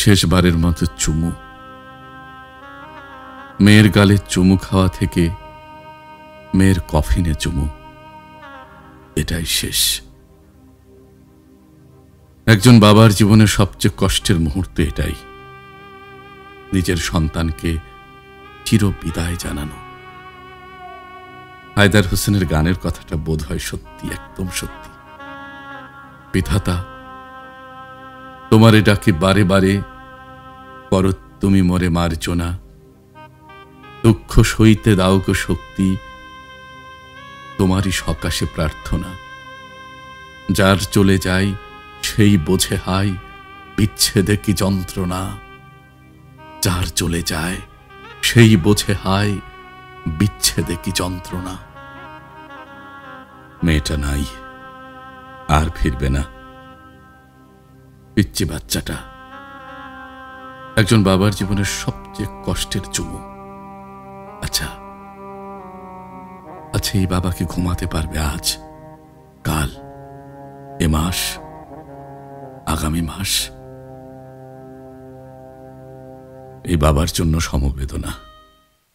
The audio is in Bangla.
শেষবারের মতো চুমু। মেয়ের গালে চুমু খাওয়া থেকে মেয়ের কফিনে চুমু, এটাই শেষ। একজন বাবার জীবনের সবচেয়ে কষ্টের মুহূর্ত এটাই, নিজের সন্তানকে চির বিদায় জানানো। হায়দার হোসেনের গানের কথাটা বোধ হয় সত্যি, একদম সত্যি। বিধাতা তোমারে ডাকি বারে বারে, করো তুমি মরে মার্জনা, দুঃখ সইতে দাও গো শক্তি, তোমারই সকাশে প্রার্থনা। যার চলে যায় সেই বোঝে হায়, বিচ্ছেদে কি যন্ত্রণা। যার চলে যায় সেই বোঝে হায়, বিচ্ছেদে কি যন্ত্রণা। মেয়েটা নাই, আর ফিরবে না। পিচ্চি বাচ্চাটা একজন বাবার জীবনের সবচেয়ে কষ্টের চুমু। আচ্ছা, এই বাবাকে ঘুমাতে পারবে আজ, কাল, এ মাস, আগামী মাস? এই বাবার জন্য সমবেদনা।